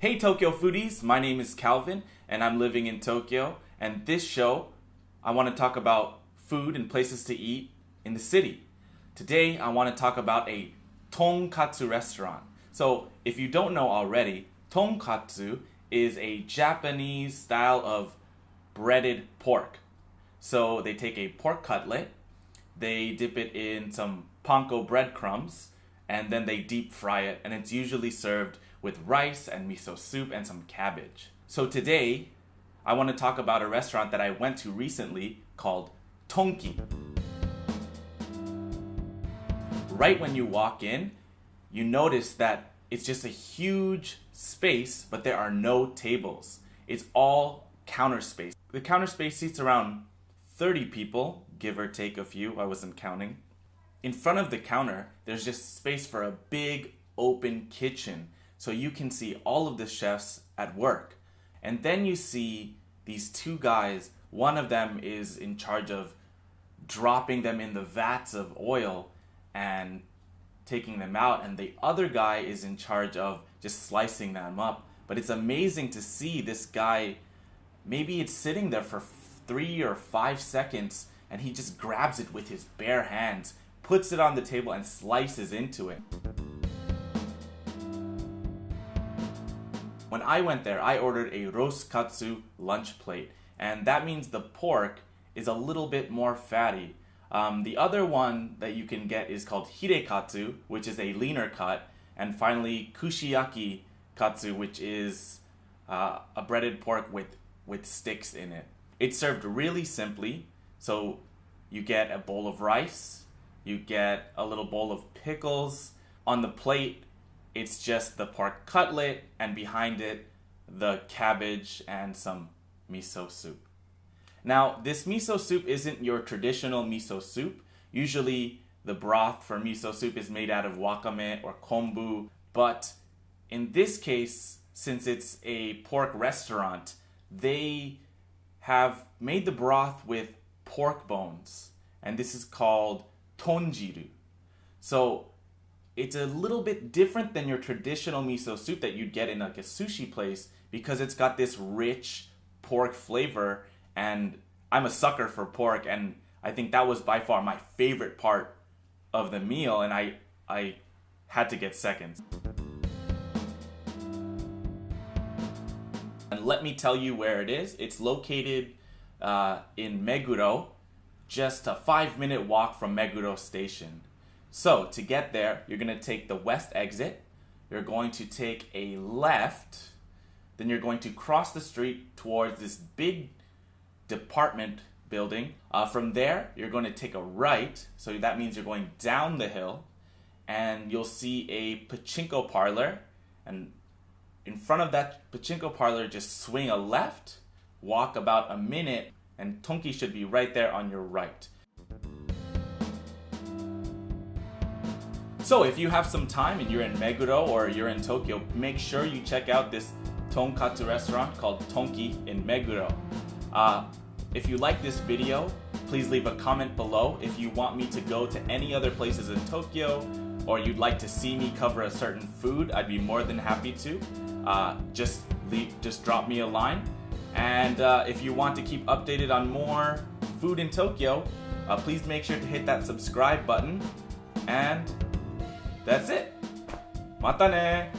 Hey Tokyo Foodies, my name is Calvin and I'm living in Tokyo, and this show I want to talk about food and places to eat in the city. Today I want to talk about a Tonkatsu restaurant. So if you don't know already, Tonkatsu is a Japanese style of breaded pork. So they take a pork cutlet, they dip it in some panko breadcrumbs, and then they deep fry it, and it's usually served with rice and miso soup and some cabbage. So today, I want to talk about a restaurant that I went to recently called Tonki. Right when you walk in, you notice that it's just a huge space, but there are no tables. It's all counter space. The counter space seats around 30 people, give or take a few, I wasn't counting. In front of the counter, there's just space for a big open kitchen, so you can see all of the chefs at work. And then you see these two guys. One of them is in charge of dropping them in the vats of oil and taking them out, and the other guy is in charge of just slicing them up. But it's amazing to see this guy, maybe it's sitting there for 3 or 5 seconds, and he just grabs it with his bare hands, puts it on the table, and slices into it. When I went there, I ordered a roskatsu lunch plate, and that means the pork is a little bit more fatty. The other one that you can get is called hirekatsu, which is a leaner cut, and finally kushiyaki katsu, which is a breaded pork with sticks in it. It's served really simply, so you get a bowl of rice, you get a little bowl of pickles. On the plate, it's just the pork cutlet, and behind it, the cabbage and some miso soup. Now, this miso soup isn't your traditional miso soup. Usually, the broth for miso soup is made out of wakame or kombu, but in this case, since it's a pork restaurant, they have made the broth with pork bones, and this is called tonjiru. So it's a little bit different than your traditional miso soup that you'd get in like a sushi place, because it's got this rich pork flavor, and I'm a sucker for pork, and I think that was by far my favorite part of the meal, and I had to get seconds. And let me tell you where it is. It's located in Meguro, just a 5-minute walk from Meguro Station. So to get there, you're going to take the west exit, you're going to take a left, then you're going to cross the street towards this big department building. From there, you're going to take a right, so that means you're going down the hill, and you'll see a pachinko parlor, and in front of that pachinko parlor, just swing a left, walk about a minute, and Tonki should be right there on your right. So if you have some time and you're in Meguro or you're in Tokyo, make sure you check out this tonkatsu restaurant called Tonki in Meguro. If you like this video, please leave a comment below. If you want me to go to any other places in Tokyo, or you'd like to see me cover a certain food, I'd be more than happy to. Just drop me a line. And if you want to keep updated on more food in Tokyo, please make sure to hit that subscribe button. And that's it. Mata ne!